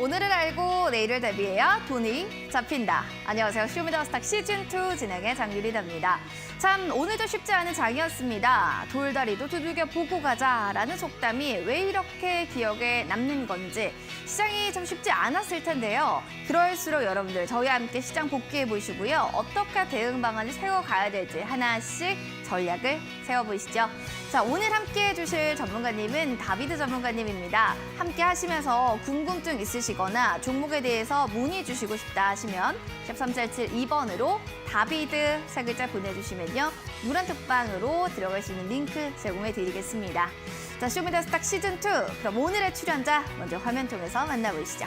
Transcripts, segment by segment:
오늘을 알고 내일을 대비해야 돈이 잡힌다. 안녕하세요. 쇼미더스탁 시즌2 진행의 장유리다입니다. 참 오늘도 쉽지 않은 장이었습니다. 돌다리도 두들겨 보고 가자라는 속담이 왜 이렇게 기억에 남는 건지 시장이 좀 쉽지 않았을 텐데요. 그럴수록 여러분들 저희와 함께 시장 복귀해 보시고요. 어떻게 대응 방안을 세워가야 될지 하나씩 전략을 세워보시죠. 자, 오늘 함께해 주실 전문가님은 다비드 전문가님입니다. 함께 하시면서 궁금증 있으시거나 종목에 대해서 문의 주시고 싶다 하시면 샵 3772번으로 다비드 세 글자 보내주시면요. 노란 톡방으로 들어갈 수 있는 링크 제공해 드리겠습니다. 자, 쇼미더스탁 시즌2. 그럼 오늘의 출연자 먼저 화면 통해서 만나보시죠.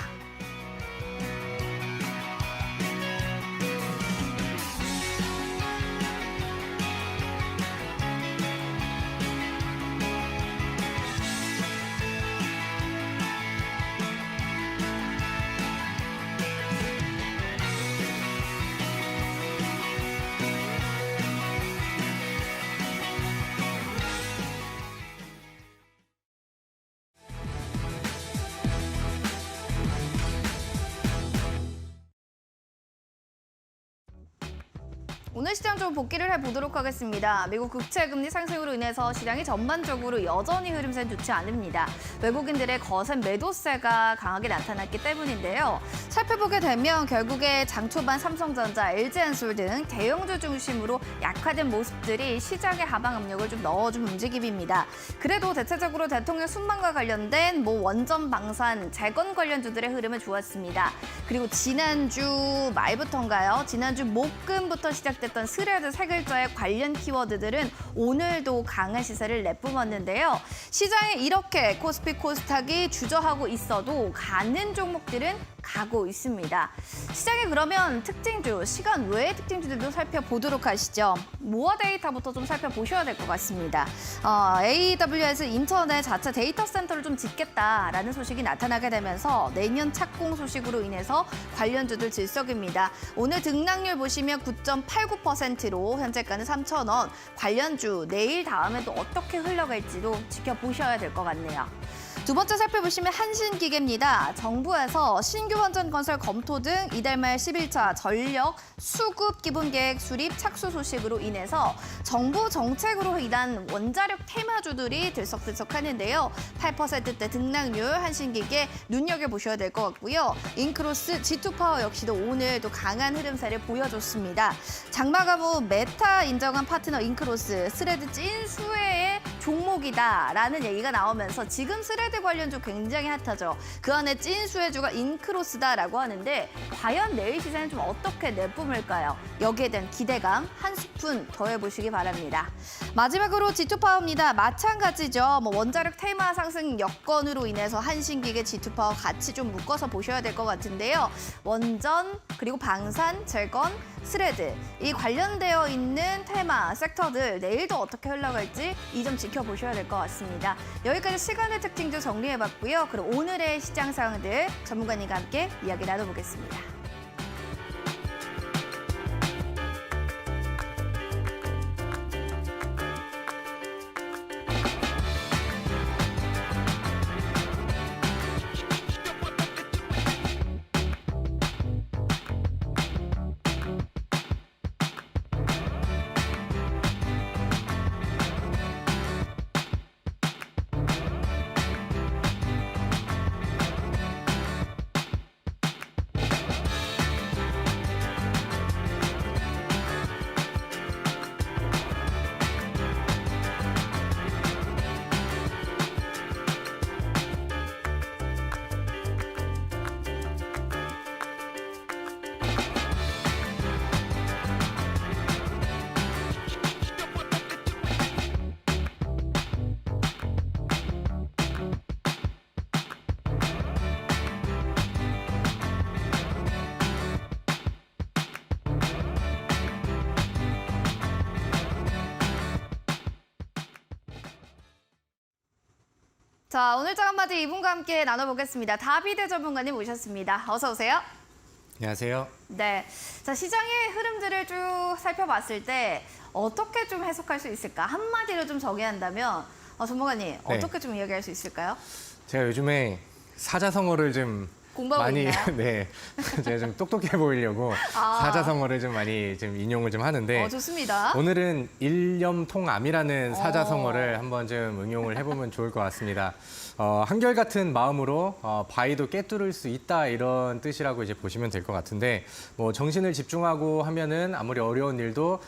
오늘 시장 좀 복귀를 해보도록 하겠습니다. 미국 국채금리 상승으로 인해서 시장이 전반적으로 여전히 흐름세는 좋지 않습니다. 외국인들의 거센 매도세가 강하게 나타났기 때문인데요. 살펴보게 되면 결국에 장 초반 삼성전자, LG엔솔 등 대형주 중심으로 약화된 모습들이 시장의 하방 압력을 좀 넣어준 움직임입니다. 그래도 대체적으로 대통령 순방과 관련된 원전 방산, 재건 관련주들의 흐름은 좋았습니다. 그리고 지난주 말부터인가요? 지난주 목금부터 시작됐던 스레드 세 글자의 관련 키워드들은 오늘도 강한 시세를 내뿜었는데요. 시장에 이렇게 코스피 코스닥이 주저하고 있어도 가는 종목들은 가고 있습니다. 시장에 그러면 특징주, 시간 외의 특징주들도 살펴보도록 하시죠. 모아 데이터부터 좀 살펴보셔야 될 것 같습니다. AWS 인터넷 자체 데이터 센터를 좀 짓겠다라는 소식이 나타나게 되면서 내년 착공 소식으로 인해서 관련주들 질석입니다. 오늘 등락률 보시면 9.89%로 현재가는 3,000원. 관련주 내일 다음에도 어떻게 흘러갈지도 지켜보셔야 될 것 같네요. 두 번째 살펴보시면 한신기계입니다. 정부에서 신규 원전 건설 검토 등 이달 말 11차 전력 수급 기본계획 수립 착수 소식으로 인해서 정부 정책으로 인한 원자력 테마주들이 들썩들썩하는데요. 8%대 등락률 한신기계 눈여겨보셔야 될 것 같고요. 인크로스, G2파워 역시도 오늘 또 강한 흐름세를 보여줬습니다. 장마가무 메타 인정한 파트너 인크로스, 스레드 찐수혜의 종목이다라는 얘기가 나오면서 지금 스레드 관련주 굉장히 핫하죠. 그 안에 찐수혜주가 인크로스다라고 하는데 과연 내일 시세는 좀 어떻게 내뿜을까요? 여기에 대한 기대감 한 스푼 더해보시기 바랍니다. 마지막으로 G2파워입니다. 마찬가지죠. 원자력 테마 상승 여건으로 인해서 한신기계 G2파워 같이 좀 묶어서 보셔야 될 것 같은데요. 원전, 그리고 방산, 재건, 스레드 이 관련되어 있는 테마 섹터들 내일도 어떻게 흘러갈지 이 점 지켜보셔야 될 것 같습니다. 여기까지 시간의 특징도 정리해봤고요. 그럼 오늘의 시장 상황들 전문가님과 함께 이야기 나눠보겠습니다. 자, 오늘 장 한마디 이분과 함께 나눠보겠습니다. 다비드 전문가님 모셨습니다. 어서 오세요. 안녕하세요. 네, 자 시장의 흐름들을 쭉 살펴봤을 때 어떻게 좀 해석할 수 있을까? 한마디로 좀 정의한다면 전문가님 어떻게 좀 이야기할 수 있을까요? 제가 요즘에 사자성어를 좀 공부하고 많이 있나요? 네, 제가 좀 똑똑해 보이려고 아. 사자성어를 좀 많이 좀 인용을 좀 하는데 좋습니다. 오늘은 일념통암이라는 사자성어를 한번 좀 응용을 해보면 좋을 것 같습니다. 한결같은 마음으로 바위도 꿰뚫을 수 있다 이런 뜻이라고 이제 보시면 될 것 같은데 뭐 정신을 집중하고 하면은 아무리 어려운 일도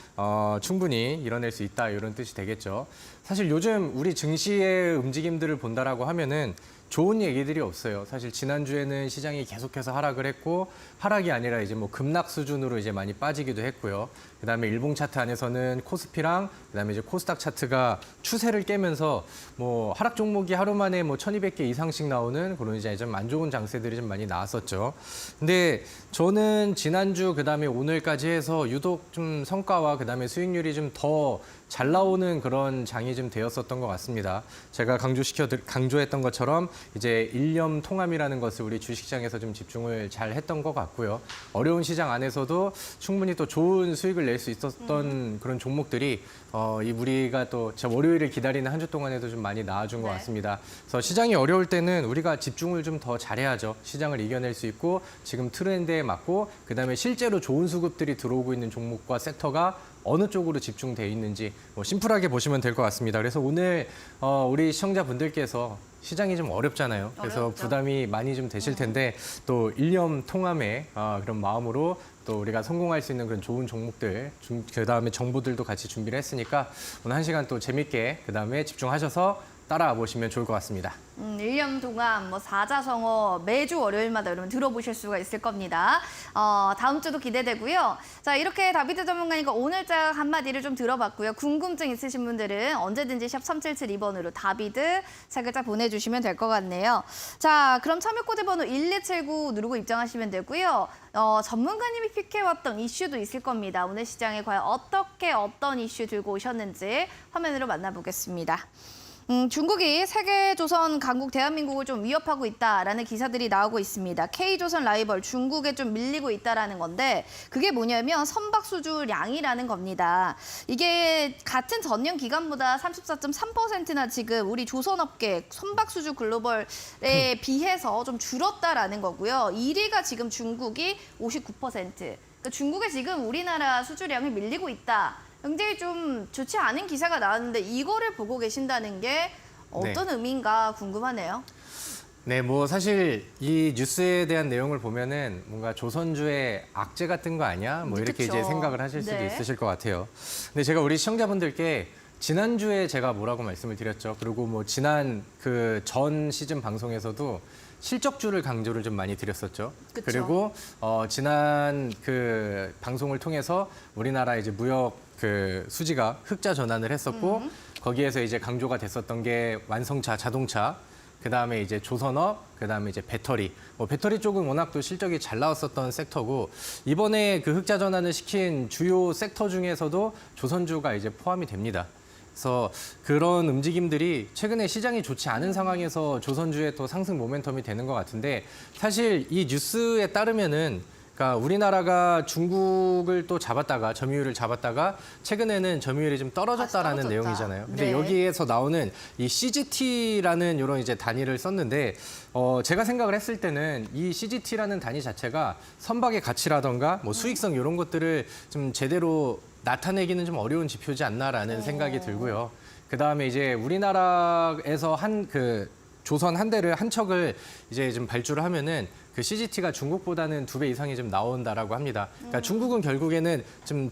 충분히 이뤄낼 수 있다 이런 뜻이 되겠죠. 사실 요즘 우리 증시의 움직임들을 본다라고 하면은 좋은 얘기들이 없어요. 사실 지난주에는 시장이 계속해서 하락을 했고 하락이 아니라 이제 뭐 급락 수준으로 이제 많이 빠지기도 했고요. 그다음에 일봉 차트 안에서는 코스피랑 그다음에 이제 코스닥 차트가 추세를 깨면서 뭐 하락 종목이 하루 만에 뭐 1,200개 이상씩 나오는 그런 이제 좀 안 좋은 장세들이 좀 많이 나왔었죠. 근데 저는 지난주 그다음에 오늘까지 해서 유독 좀 성과와 그다음에 수익률이 좀 더 잘 나오는 그런 장이 좀 되었었던 것 같습니다. 제가 강조했던 것처럼 이제 일념통함이라는 것을 우리 주식시장에서 좀 집중을 잘 했던 것 같고요. 어려운 시장 안에서도 충분히 또 좋은 수익을 낼 수 있었던 그런 종목들이 이 우리가 또 월요일을 기다리는 한 주 동안에도 좀 많이 나와준 것 같습니다. 그래서 시장이 어려울 때는 우리가 집중을 좀 더 잘해야죠. 시장을 이겨낼 수 있고 지금 트렌드에 맞고 그다음에 실제로 좋은 수급들이 들어오고 있는 종목과 섹터가 어느 쪽으로 집중돼 있는지 뭐 심플하게 보시면 될 것 같습니다. 그래서 오늘 우리 시청자분들께서 시장이 좀 어렵잖아요. 그래서 어렵죠. 부담이 많이 좀 되실 텐데 또 일념통함의 그런 마음으로 또 우리가 성공할 수 있는 그런 좋은 종목들, 그다음에 정보들도 같이 준비를 했으니까 오늘 1시간 또 재밌게 그다음에 집중하셔서 따라와 보시면 좋을 것 같습니다. 1년 동안 뭐 사자성어 매주 월요일마다 여러분 들어보실 수가 있을 겁니다. 다음 주도 기대되고요. 자, 이렇게 다비드 전문가니까 오늘자 한마디를 좀 들어봤고요. 궁금증 있으신 분들은 언제든지 샵 3772번으로 다비드 세 글자 보내주시면 될 것 같네요. 자, 그럼 참여 코드 번호 1279 누르고 입장하시면 되고요. 전문가님이 픽해왔던 이슈도 있을 겁니다. 오늘 시장에 과연 어떤 이슈 들고 오셨는지 화면으로 만나보겠습니다. 중국이 세계조선 강국 대한민국을 좀 위협하고 있다라는 기사들이 나오고 있습니다. K조선 라이벌 중국에 좀 밀리고 있다라는 건데 그게 뭐냐면 선박 수주량이라는 겁니다. 이게 같은 전년 기간보다 34.3%나 지금 우리 조선업계 선박 수주 글로벌에 비해서 좀 줄었다라는 거고요. 1위가 지금 중국이 59%. 그러니까 중국에 지금 우리나라 수주량이 밀리고 있다. 굉장히 좀 좋지 않은 기사가 나왔는데 이거를 보고 계신다는 게 어떤 의미인가 궁금하네요. 네, 뭐 사실 이 뉴스에 대한 내용을 보면은 뭔가 조선주의 악재 같은 거 아니야? 뭐 이렇게 그쵸. 이제 생각을 하실 수도 네. 있으실 것 같아요. 근데 제가 우리 시청자분들께 지난주에 제가 뭐라고 말씀을 드렸죠. 그리고 뭐 지난 그 전 시즌 방송에서도 실적주를 강조를 좀 많이 드렸었죠. 그쵸. 그리고 지난 그 방송을 통해서 우리나라 이제 무역 그 수지가 흑자 전환을 했었고 거기에서 이제 강조가 됐었던 게 완성차, 자동차, 그다음에 이제 조선업, 그다음에 이제 배터리. 뭐 배터리 쪽은 워낙 또 실적이 잘 나왔었던 섹터고 이번에 그 흑자 전환을 시킨 주요 섹터 중에서도 조선주가 이제 포함이 됩니다. 그래서 그런 움직임들이 최근에 시장이 좋지 않은 상황에서 조선주의 또 상승 모멘텀이 되는 것 같은데 사실 이 뉴스에 따르면은 그러니까 우리나라가 중국을 또 잡았다가 점유율을 잡았다가 최근에는 점유율이 좀 떨어졌다라는 떨어졌다. 내용이잖아요. 근데 네. 여기에서 나오는 이 CGT라는 이런 이제 단위를 썼는데 제가 생각을 했을 때는 이 CGT라는 단위 자체가 선박의 가치라던가 뭐 수익성 이런 것들을 좀 제대로 나타내기는 좀 어려운 지표지 않나라는 생각이 들고요. 그다음에 이제 우리나라에서 조선 한 대를 한 척을 이제 좀 발주를 하면은 그 CGT가 중국보다는 2배 이상이 좀 나온다라고 합니다. 그러니까 중국은 결국에는 좀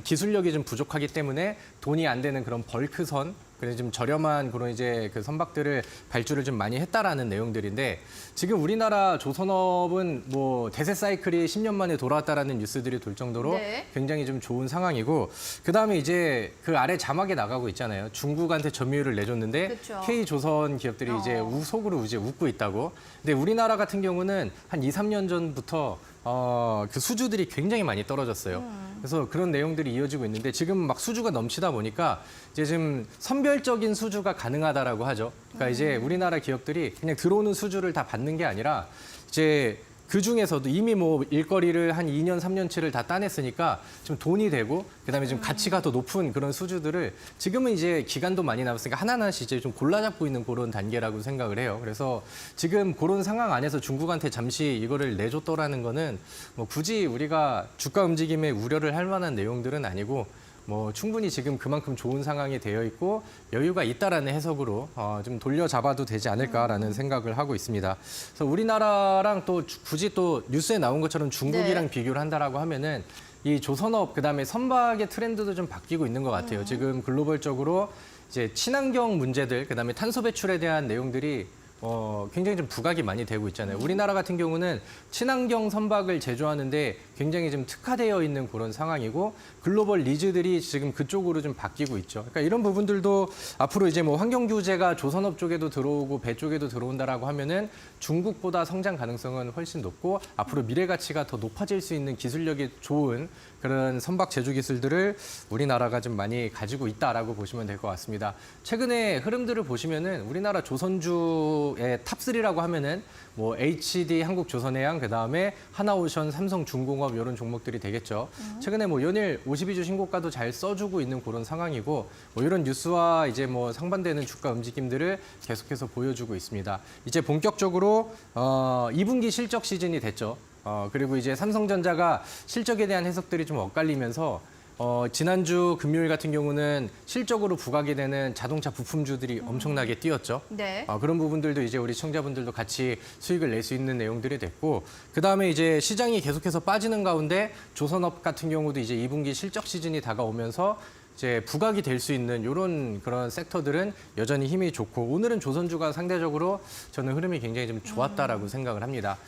기술력이 좀 부족하기 때문에 돈이 안 되는 그런 벌크선, 그래서 좀 저렴한 그런 이제 그 선박들을 발주를 좀 많이 했다라는 내용들인데 지금 우리나라 조선업은 뭐 대세 사이클이 10년 만에 돌아왔다라는 뉴스들이 돌 정도로 네. 굉장히 좀 좋은 상황이고 그다음에 이제 그 아래 자막에 나가고 있잖아요. 중국한테 점유율을 내줬는데 그쵸. K조선 기업들이 이제 속으로 이제 웃고 있다고. 근데 우리나라 같은 경우는 한 2, 3년 전부터 그 수주들이 굉장히 많이 떨어졌어요. 그래서 그런 내용들이 이어지고 있는데 지금 막 수주가 넘치다 보니까 이제 지금 선별적인 수주가 가능하다라고 하죠. 그러니까 이제 우리나라 기업들이 그냥 들어오는 수주를 다 받는 게 아니라 이제 그 중에서도 이미 뭐 일거리를 한 2년, 3년치를 다 따냈으니까 좀 돈이 되고 그다음에 좀 가치가 더 높은 그런 수주들을 지금은 이제 기간도 많이 남았으니까 하나하나씩 이제 좀 골라잡고 있는 그런 단계라고 생각을 해요. 그래서 지금 그런 상황 안에서 중국한테 잠시 이거를 내줬더라는 거는 뭐 굳이 우리가 주가 움직임에 우려를 할 만한 내용들은 아니고 뭐 충분히 지금 그만큼 좋은 상황이 되어 있고 여유가 있다라는 해석으로 좀 돌려잡아도 되지 않을까라는 생각을 하고 있습니다. 그래서 우리나라랑 또 굳이 또 뉴스에 나온 것처럼 중국이랑 네. 비교를 한다라고 하면은 이 조선업 그다음에 선박의 트렌드도 좀 바뀌고 있는 것 같아요. 지금 글로벌적으로 이제 친환경 문제들 그다음에 탄소 배출에 대한 내용들이 굉장히 좀 부각이 많이 되고 있잖아요. 우리나라 같은 경우는 친환경 선박을 제조하는데 굉장히 좀 특화되어 있는 그런 상황이고 글로벌 니즈들이 지금 그쪽으로 좀 바뀌고 있죠. 그러니까 이런 부분들도 앞으로 이제 뭐 환경 규제가 조선업 쪽에도 들어오고 배 쪽에도 들어온다라고 하면은 중국보다 성장 가능성은 훨씬 높고 앞으로 미래 가치가 더 높아질 수 있는 기술력이 좋은 그런 선박 제조 기술들을 우리나라가 좀 많이 가지고 있다라고 보시면 될 것 같습니다. 최근에 흐름들을 보시면은 우리나라 조선주의 탑3라고 하면은 뭐 HD 한국조선해양 그다음에 하나오션, 삼성중공업 이런 종목들이 되겠죠. 최근에 뭐 연일 52주 신고가도 잘 써주고 있는 그런 상황이고 뭐 이런 뉴스와 이제 뭐 상반되는 주가 움직임들을 계속해서 보여주고 있습니다. 이제 본격적으로 2분기 실적 시즌이 됐죠. 그리고 이제 삼성전자가 실적에 대한 해석들이 좀 엇갈리면서 지난주 금요일 같은 경우는 실적으로 부각이 되는 자동차 부품주들이 엄청나게 뛰었죠. 네. 그런 부분들도 이제 우리 시청자분들도 같이 수익을 낼 수 있는 내용들이 됐고 그다음에 이제 시장이 계속해서 빠지는 가운데 조선업 같은 경우도 이제 2분기 실적 시즌이 다가오면서 이제 부각이 될 수 있는 이런 그런 섹터들은 여전히 힘이 좋고 오늘은 조선주가 상대적으로 저는 흐름이 굉장히 좀 좋았다라고 생각을 합니다.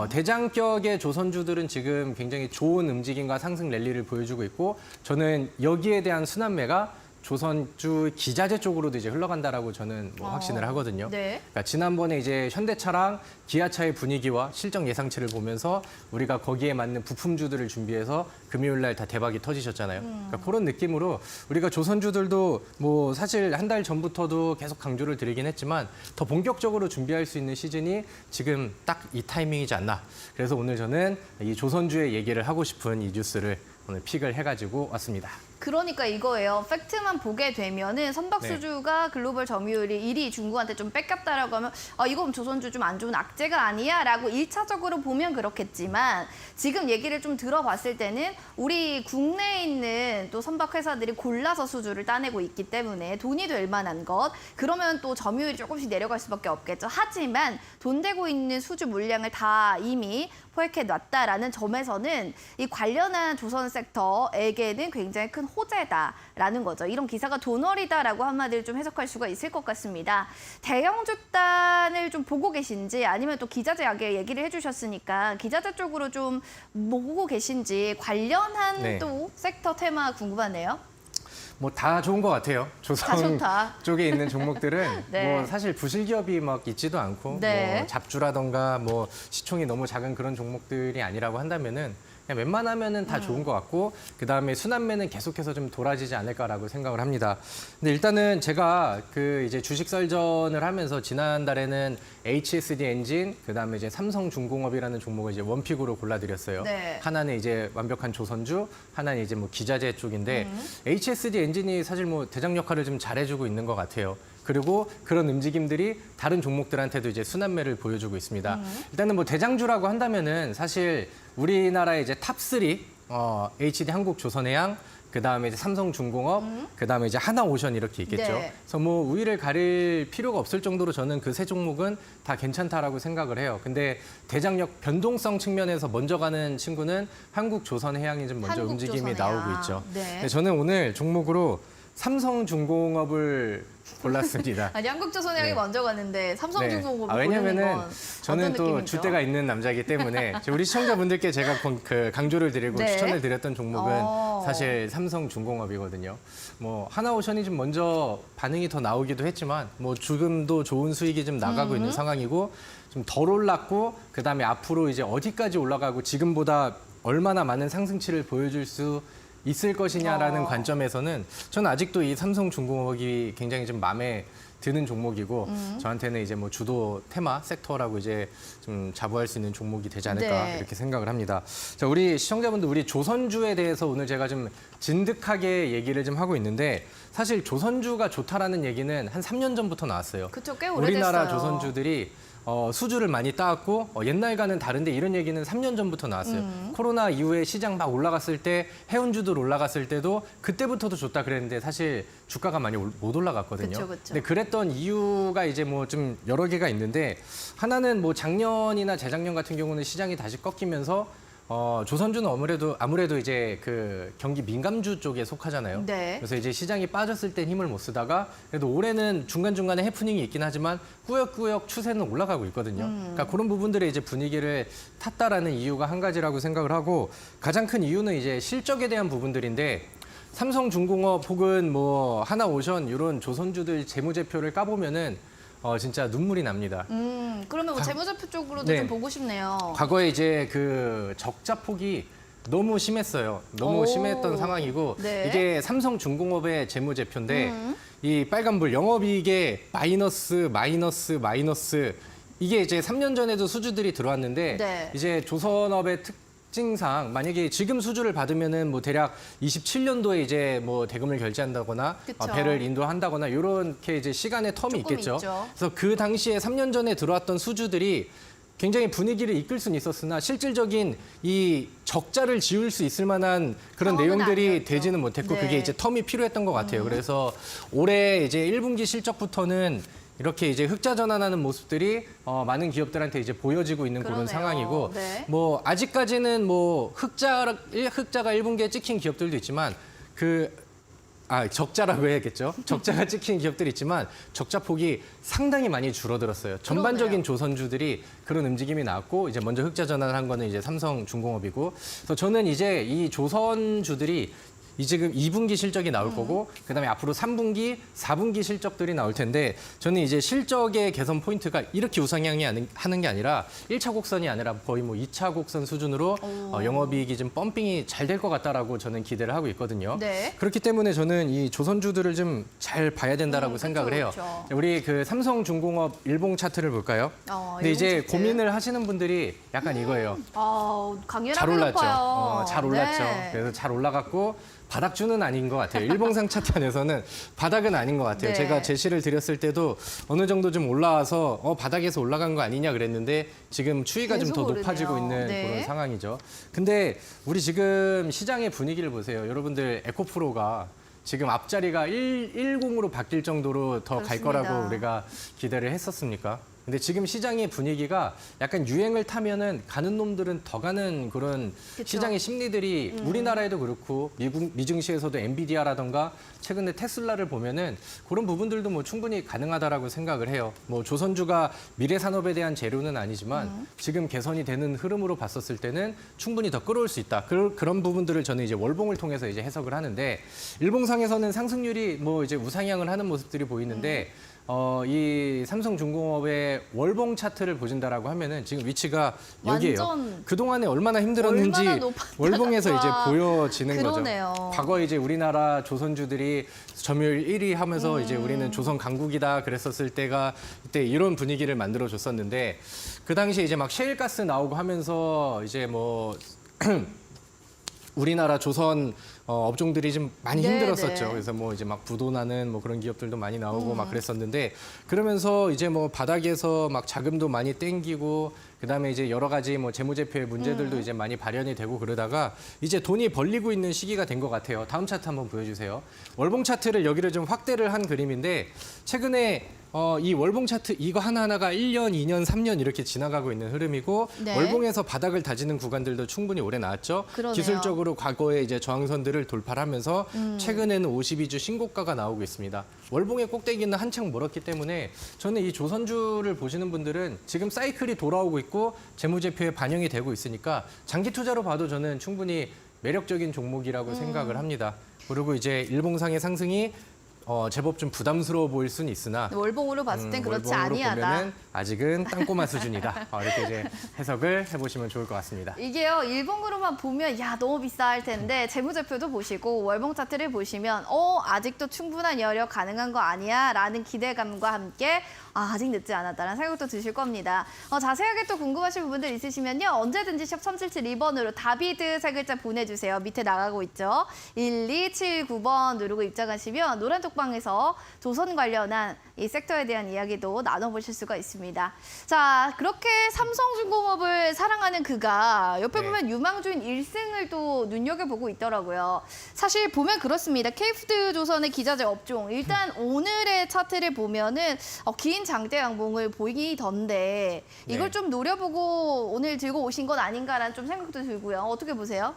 대장격의 조선주들은 지금 굉장히 좋은 움직임과 상승 랠리를 보여주고 있고 저는 여기에 대한 순환매가 조선주 기자재 쪽으로도 이제 흘러간다라고 저는 뭐 확신을 하거든요. 네. 그러니까 지난번에 이제 현대차랑 기아차의 분위기와 실적 예상치를 보면서 우리가 거기에 맞는 부품주들을 준비해서 금요일 날 다 대박이 터지셨잖아요. 그러니까 그런 느낌으로 우리가 조선주들도 뭐 사실 한 달 전부터도 계속 강조를 드리긴 했지만 더 본격적으로 준비할 수 있는 시즌이 지금 딱 이 타이밍이지 않나. 그래서 오늘 저는 이 조선주의 얘기를 하고 싶은 이 뉴스를 오늘 픽을 해가지고 왔습니다. 그러니까 이거예요. 팩트만 보게 되면은 선박 네. 수주가 글로벌 점유율이 1위 중국한테 좀 뺏겼다라고 하면 이건 조선주 좀 안 좋은 악재가 아니야라고 1차적으로 보면 그렇겠지만 지금 얘기를 좀 들어봤을 때는 우리 국내에 있는 또 선박 회사들이 골라서 수주를 따내고 있기 때문에 돈이 될 만한 것 그러면 또 점유율이 조금씩 내려갈 수밖에 없겠죠. 하지만 돈 되고 있는 수주 물량을 다 이미 포획해 놨다라는 점에서는 이 관련한 조선 섹터에게는 굉장히 큰 호재다라는 거죠. 이런 기사가 돈월이다라고 한마디를 좀 해석할 수가 있을 것 같습니다. 대형주단을 좀 보고 계신지 아니면 또 기자재 얘기를 해주셨으니까 기자재 쪽으로 좀 보고 계신지 관련한 네. 또 섹터 테마 궁금하네요. 뭐 다 좋은 것 같아요. 다 조선 좋다. 쪽에 있는 종목들은 네. 뭐 사실 부실기업이 막 있지도 않고 네. 뭐 잡주라던가 뭐 시총이 너무 작은 그런 종목들이 아니라고 한다면은 그냥 웬만하면은 다 좋은 것 같고 그다음에 순환매는 계속해서 좀 돌아지지 않을까라고 생각을 합니다. 근데 일단은 제가 그 이제 주식 설전을 하면서 지난달에는 HSD 엔진 그다음에 이제 삼성중공업이라는 종목을 이제 원픽으로 골라드렸어요. 네. 하나는 이제 완벽한 조선주, 하나는 이제 뭐 기자재 쪽인데 HSD 엔진이 사실 뭐 대장 역할을 좀 잘해주고 있는 것 같아요. 그리고 그런 움직임들이 다른 종목들한테도 이제 순환매를 보여주고 있습니다. 일단은 뭐 대장주라고 한다면은 사실 우리나라의 이제 탑3 HD 한국조선해양 그다음에 이제 삼성중공업, 그다음에 이제 하나오션 이렇게 있겠죠. 네. 그래서 뭐 우위를 가릴 필요가 없을 정도로 저는 그 세 종목은 다 괜찮다라고 생각을 해요. 근데 대장력 변동성 측면에서 먼저 가는 친구는 한국조선해양이 좀 먼저 움직임이 한국조선해양. 나오고 있죠. 네. 근데 저는 오늘 종목으로 삼성중공업을 골랐습니다. 아니 한국조선해양이 네. 먼저 갔는데 삼성중공업 네. 왜냐면은 저는 또 줏대가 있는 남자이기 때문에 우리 시청자분들께 제가 그 강조를 드리고 네. 추천을 드렸던 종목은 어. 사실 삼성중공업이거든요. 뭐 하나오션이 좀 먼저 반응이 더 나오기도 했지만 뭐 지금도 좋은 수익이 좀 나가고 있는 상황이고 좀 덜 올랐고 그다음에 앞으로 이제 어디까지 올라가고 지금보다 얼마나 많은 상승치를 보여줄 수 있을 것이냐라는 관점에서는 저는 아직도 이 삼성중공업이 굉장히 좀 마음에 드는 종목이고 저한테는 이제 뭐 주도 테마 섹터라고 이제 좀 자부할 수 있는 종목이 되지 않을까 네. 이렇게 생각을 합니다. 자, 우리 시청자분들 우리 조선주에 대해서 오늘 제가 좀 진득하게 얘기를 좀 하고 있는데 사실 조선주가 좋다라는 얘기는 한 3년 전부터 나왔어요. 그쵸, 꽤 오래됐어요. 우리나라 조선주들이 수주를 많이 따왔고 옛날과는 다른데 이런 얘기는 3년 전부터 나왔어요. 코로나 이후에 시장 막 올라갔을 때 해운주들 올라갔을 때도 그때부터도 좋다 그랬는데 사실 주가가 많이 못 올라갔거든요. 그쵸, 그쵸. 근데 그랬던 이유가 이제 뭐 좀 여러 개가 있는데 하나는 뭐 작년이나 재작년 같은 경우는 시장이 다시 꺾이면서 조선주는 아무래도 이제 그 경기 민감주 쪽에 속하잖아요. 네. 그래서 이제 시장이 빠졌을 땐 힘을 못 쓰다가 그래도 올해는 중간중간에 해프닝이 있긴 하지만 꾸역꾸역 추세는 올라가고 있거든요. 그러니까 그런 부분들의 이제 분위기를 탔다라는 이유가 한 가지라고 생각을 하고 가장 큰 이유는 이제 실적에 대한 부분들인데 삼성중공업 혹은 뭐 하나오션 이런 조선주들 재무제표를 까보면은 진짜 눈물이 납니다. 그러면 뭐 재무제표 쪽으로도 네. 좀 보고 싶네요. 과거에 이제 그 적자 폭이 너무 심했어요. 너무 오. 심했던 상황이고 네. 이게 삼성중공업의 재무제표인데 이 빨간불 영업이익의 마이너스 이게 이제 3년 전에도 수주들이 들어왔는데 네. 이제 조선업의 특징상 만약에 지금 수주를 받으면은 뭐 대략 27년도에 이제 뭐 대금을 결제한다거나 그쵸. 배를 인도한다거나 이렇게 이제 시간의 텀이 조금 있겠죠. 있죠. 그래서 그 당시에 3년 전에 들어왔던 수주들이 굉장히 분위기를 이끌 수는 있었으나 실질적인 이 적자를 지울 수 있을 만한 그런 상황은 내용들이 아니었죠. 되지는 못했고 네. 그게 이제 텀이 필요했던 것 같아요. 그래서 올해 이제 1분기 실적부터는 이렇게 이제 흑자 전환하는 모습들이 많은 기업들한테 이제 보여지고 있는 그런 그러네요. 상황이고 네. 뭐 아직까지는 뭐 흑자가 1분기에 찍힌 기업들도 있지만 적자라고 해야겠죠. 적자가 찍힌 기업들이 있지만 적자 폭이 상당히 많이 줄어들었어요. 전반적인 그러네요. 조선주들이 그런 움직임이 나왔고 이제 먼저 흑자 전환을 한 거는 이제 삼성중공업이고 그래서 저는 이제 이 조선주들이 지금 2분기 실적이 나올 거고 그다음에 앞으로 3분기, 4분기 실적들이 나올 텐데 저는 이제 실적의 개선 포인트가 이렇게 우상향이 하는 게 아니라 1차 곡선이 아니라 거의 뭐 2차 곡선 수준으로 영업이익이 좀 펌핑이 잘 될 것 같다라고 저는 기대를 하고 있거든요. 네. 그렇기 때문에 저는 이 조선주들을 좀 잘 봐야 된다라고 생각을 그쵸, 해요. 그쵸. 우리 그 삼성중공업 일봉 차트를 볼까요? 근데 일봉 이제 차트. 고민을 하시는 분들이 약간 이거예요. 강렬하게 잘 올랐죠. 높아요. 잘 올랐죠. 네. 그래서 잘 올라갔고 바닥주는 아닌 것 같아요. 일봉상 차트안에서는 바닥은 아닌 것 같아요. 네. 제가 제시를 드렸을 때도 어느 정도 좀 올라와서 바닥에서 올라간 거 아니냐 그랬는데 지금 추이가 좀 더 계속 높아지고 오르네요. 있는 네. 그런 상황이죠. 근데 우리 지금 시장의 분위기를 보세요. 여러분들 에코프로가 지금 앞자리가 10으로 바뀔 정도로 더 갈 그렇습니다. 거라고 우리가 기대를 했었습니까? 근데 지금 시장의 분위기가 약간 유행을 타면은 가는 놈들은 더 가는 그런 그쵸. 시장의 심리들이 우리나라에도 그렇고 미증시에서도 엔비디아라던가 최근에 테슬라를 보면은 그런 부분들도 뭐 충분히 가능하다라고 생각을 해요. 뭐 조선주가 미래 산업에 대한 재료는 아니지만 지금 개선이 되는 흐름으로 봤었을 때는 충분히 더 끌어올 수 있다. 그런 부분들을 저는 이제 월봉을 통해서 이제 해석을 하는데 일봉상에서는 상승률이 뭐 이제 우상향을 하는 모습들이 보이는데 이 삼성중공업의 월봉 차트를 보신다라고 하면은 지금 위치가 여기예요. 완전 그동안에 얼마나 힘들었는지 얼마나 높았다가 월봉에서 이제 보여지는 그러네요. 거죠. 과거에 이제 우리나라 조선주들이 점유율 1위 하면서 이제 우리는 조선 강국이다 그랬었을 때가 이때 이런 분위기를 만들어 줬었는데 그 당시에 이제 막 셰일가스 나오고 하면서 이제 뭐 우리나라 조선 업종들이 좀 많이 네, 힘들었었죠. 네. 그래서 뭐 이제 막 부도나는 뭐 그런 기업들도 많이 나오고 막 그랬었는데 그러면서 이제 뭐 바닥에서 막 자금도 많이 땡기고 그다음에 이제 여러 가지 뭐 재무제표의 문제들도 이제 많이 발현이 되고 그러다가 이제 돈이 벌리고 있는 시기가 된 것 같아요. 다음 차트 한번 보여주세요. 월봉 차트를 여기를 좀 확대를 한 그림인데 최근에 이 월봉 차트 이거 하나하나가 1년, 2년, 3년 이렇게 지나가고 있는 흐름이고 네. 월봉에서 바닥을 다지는 구간들도 충분히 오래 나왔죠. 그러네요. 기술적으로 과거에 이제 저항선들을 돌파를 하면서 최근에는 52주 신고가가 나오고 있습니다. 월봉의 꼭대기는 한창 멀었기 때문에 저는 이 조선주를 보시는 분들은 지금 사이클이 돌아오고 있고 재무제표에 반영이 되고 있으니까 장기 투자로 봐도 저는 충분히 매력적인 종목이라고 생각을 합니다. 그리고 이제 일봉상의 상승이 제법 좀 부담스러워 보일 수는 있으나 월봉으로 봤을 땐 그렇지 월봉으로 아니하다. 보면은 아직은 땅꼬마 수준이다. 이렇게 이제 해석을 해보시면 좋을 것 같습니다. 이게요, 일봉으로만 보면 야 너무 비싸 할 텐데 재무제표도 보시고 월봉 차트를 보시면 아직도 충분한 여력 가능한 거 아니야? 라는 기대감과 함께 아직 늦지 않았다는 생각도 드실 겁니다. 자세하게 또 궁금하신 부분들 있으시면요. 언제든지 샵 377-2번으로 다비드 세 글자 보내주세요. 밑에 나가고 있죠. 1279번 누르고 입장하시면 노란 톡방에서 조선 관련한 이 섹터에 대한 이야기도 나눠보실 수가 있습니다. 자, 그렇게 삼성중공업을 사랑하는 그가 옆에 네. 보면 유망주인 1승을 또 눈여겨보고 있더라고요. 사실 보면 그렇습니다. K푸드 조선의 기자재 업종. 일단 오늘의 차트를 보면은 긴 장대 양봉을 보이던데 이걸 네. 좀 노려보고 오늘 들고 오신 건 아닌가라는 좀 생각도 들고요. 어떻게 보세요?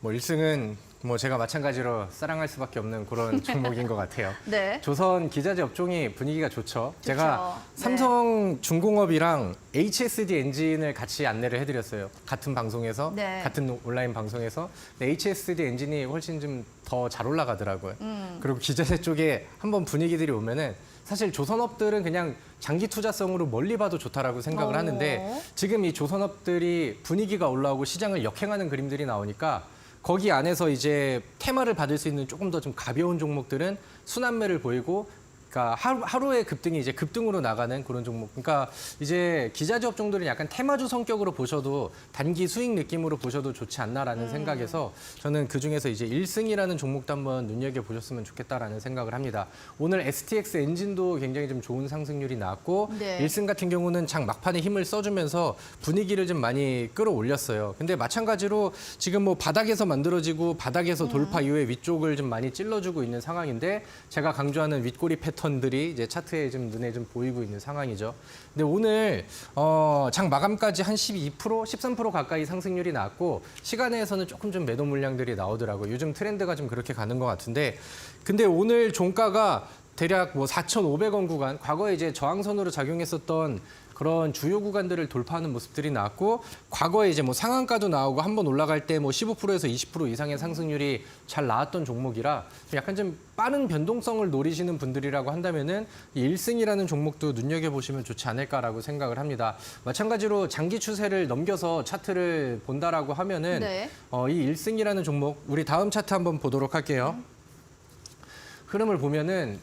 1승은 제가 마찬가지로 사랑할 수밖에 없는 그런 종목인 것 같아요. 네. 조선 기자재 업종이 분위기가 좋죠. 제가 네. 삼성중공업이랑 HSD 엔진을 같이 안내를 해드렸어요. 같은 방송에서, 네. 같은 온라인 방송에서. 근데 HSD 엔진이 훨씬 좀 더 잘 올라가더라고요. 그리고 기자재 쪽에 한번 분위기들이 오면은 사실 조선업들은 그냥 장기 투자성으로 멀리 봐도 좋다라고 생각을 하는데 지금 이 조선업들이 분위기가 올라오고 시장을 역행하는 그림들이 나오니까 거기 안에서 이제 테마를 받을 수 있는 조금 더 좀 가벼운 종목들은 순환매를 보이고, 그러니까 하루의 급등이 이제 급등으로 나가는 그런 종목. 그러니까 이제 기자재 업종들은 약간 테마주 성격으로 보셔도 단기 수익 느낌으로 보셔도 좋지 않나라는 생각에서 저는 그 중에서 이제 1승이라는 종목도 한번 눈여겨 보셨으면 좋겠다라는 생각을 합니다. 오늘 STX 엔진도 굉장히 좀 좋은 상승률이 나왔고 네. 1승 같은 경우는 장 막판에 힘을 써주면서 분위기를 좀 많이 끌어올렸어요. 근데 마찬가지로 지금 바닥에서 만들어지고 바닥에서 돌파 이후에 위쪽을 좀 많이 찔러주고 있는 상황인데 제가 강조하는 윗꼬리 패턴들이 이제 차트에 좀 눈에 좀 보이고 있는 상황이죠. 근데 오늘 장 마감까지 한 12%, 13% 가까이 상승률이 나왔고 시간에서는 조금 좀 매도 물량들이 나오더라고요. 요즘 트렌드가 좀 그렇게 가는 것 같은데 근데 오늘 종가가 대략 4,500원 구간, 과거에 이제 저항선으로 작용했었던 그런 주요 구간들을 돌파하는 모습들이 나왔고 과거에 이제 상한가도 나오고 한번 올라갈 때 15%에서 20% 이상의 상승률이 잘 나왔던 종목이라 약간 좀 빠른 변동성을 노리시는 분들이라고 한다면은 이 1승이라는 종목도 눈여겨보시면 좋지 않을까라고 생각을 합니다. 마찬가지로 장기 추세를 넘겨서 차트를 본다라고 하면은 네. 이 1승이라는 종목 우리 다음 차트 한번 보도록 할게요. 흐름을 보면은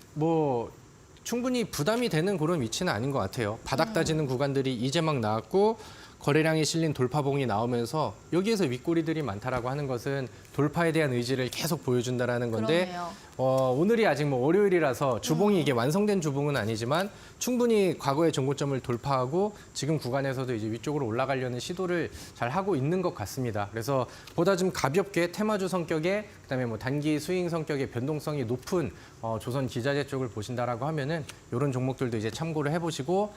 충분히 부담이 되는 그런 위치는 아닌 것 같아요. 바닥 다지는 구간들이 이제 막 나왔고 거래량이 실린 돌파봉이 나오면서 여기에서 윗꼬리들이 많다라고 하는 것은 돌파에 대한 의지를 계속 보여준다라는 건데 그러네요. 오늘이 아직 월요일이라서 주봉이 이게 완성된 주봉은 아니지만 충분히 과거의 전고점을 돌파하고 지금 구간에서도 이제 위쪽으로 올라가려는 시도를 잘 하고 있는 것 같습니다. 그래서 보다 좀 가볍게 테마주 성격의 그다음에 단기 스윙 성격의 변동성이 높은 조선 기자재 쪽을 보신다라고 하면은 이런 종목들도 이제 참고를 해보시고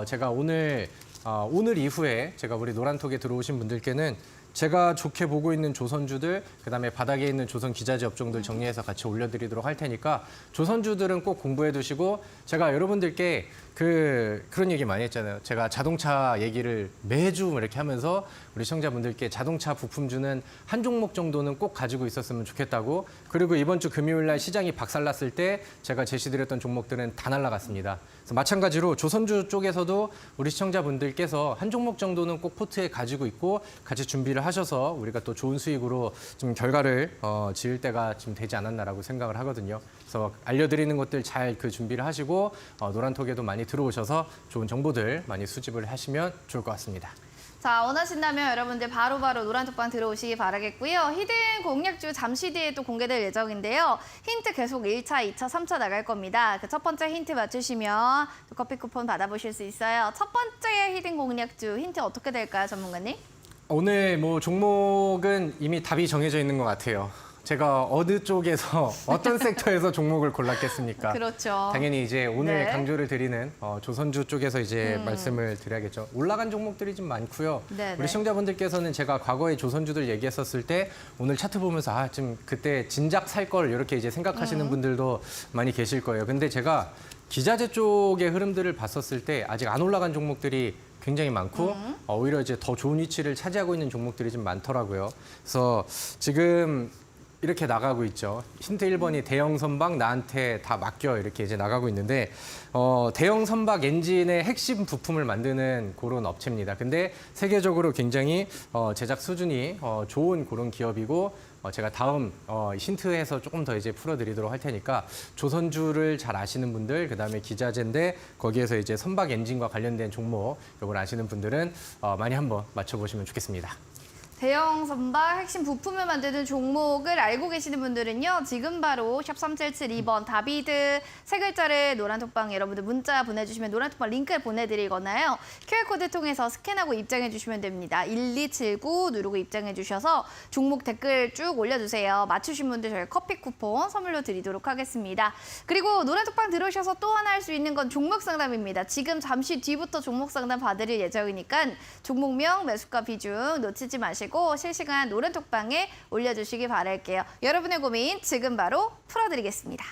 제가 오늘 이후에 제가 우리 노란톡에 들어오신 분들께는 제가 좋게 보고 있는 조선주들, 그다음에 바닥에 있는 조선 기자재 업종들 정리해서 같이 올려드리도록 할 테니까 조선주들은 꼭 공부해 두시고 제가 여러분들께 그런 얘기 많이 했잖아요. 제가 자동차 얘기를 매주 이렇게 하면서 우리 시청자분들께 자동차 부품주는 한 종목 정도는 꼭 가지고 있었으면 좋겠다고. 그리고 이번 주 금요일 날 시장이 박살났을 때 제가 제시드렸던 종목들은 다 날아갔습니다. 그래서 마찬가지로 조선주 쪽에서도 우리 시청자분들께서 한 종목 정도는 꼭 포트에 가지고 있고 같이 준비를 하셔서 우리가 또 좋은 수익으로 좀 결과를 지을 때가 좀 되지 않았나라고 생각을 하거든요. 그래서 알려드리는 것들 잘 준비를 하시고 노란톡에도 많이 들어오셔서 좋은 정보들 많이 수집을 하시면 좋을 것 같습니다. 자, 원하신다면 여러분들 바로바로 노란톡방 들어오시기 바라겠고요. 히든 공략주 잠시 뒤에 또 공개될 예정인데요. 힌트 계속 1차, 2차, 3차 나갈 겁니다. 그 첫 번째 힌트 맞추시면 또 커피 쿠폰 받아보실 수 있어요. 첫 번째 히든 공략주 힌트 어떻게 될까요, 전문가님? 오늘 종목은 이미 답이 정해져 있는 것 같아요. 제가 어느 쪽에서 어떤 섹터에서 종목을 골랐겠습니까? 그렇죠. 당연히 이제 오늘 네. 강조를 드리는 조선주 쪽에서 이제 말씀을 드려야겠죠. 올라간 종목들이 좀 많고요. 네, 우리 네. 시청자분들께서는 제가 과거에 조선주들 얘기했었을 때 오늘 차트 보면서 좀 그때 진작 살 걸 이렇게 이제 생각하시는 분들도 많이 계실 거예요. 근데 제가 기자재 쪽의 흐름들을 봤었을 때 아직 안 올라간 종목들이 굉장히 많고 오히려 이제 더 좋은 위치를 차지하고 있는 종목들이 좀 많더라고요. 그래서 지금 이렇게 나가고 있죠. 힌트 1번이 대형 선박 나한테 다 맡겨 이렇게 이제 나가고 있는데 대형 선박 엔진의 핵심 부품을 만드는 그런 업체입니다. 근데 세계적으로 굉장히 제작 수준이 좋은 그런 기업이고 제가 다음 힌트에서 조금 더 이제 풀어드리도록 할 테니까 조선주를 잘 아시는 분들, 그다음에 기자재인데 거기에서 이제 선박 엔진과 관련된 종목 이걸 아시는 분들은 많이 한번 맞춰보시면 좋겠습니다. 대형 선박 핵심 부품을 만드는 종목을 알고 계시는 분들은요. 지금 바로 샵 3772번 다비드 세 글자를 노란톡방 여러분들 문자 보내주시면 노란톡방 링크를 보내드리거나요. QR코드 통해서 스캔하고 입장해 주시면 됩니다. 1279 누르고 입장해 주셔서 종목 댓글 쭉 올려주세요. 맞추신 분들 저희 커피 쿠폰 선물로 드리도록 하겠습니다. 그리고 노란톡방 들어오셔서 또 하나 할 수 있는 건 종목 상담입니다. 지금 잠시 뒤부터 종목 상담 받을 예정이니까 종목명, 매수가 비중 놓치지 마시고 실시간 노란톡방에 올려주시기 바랄게요. 여러분의 고민 지금 바로 풀어드리겠습니다.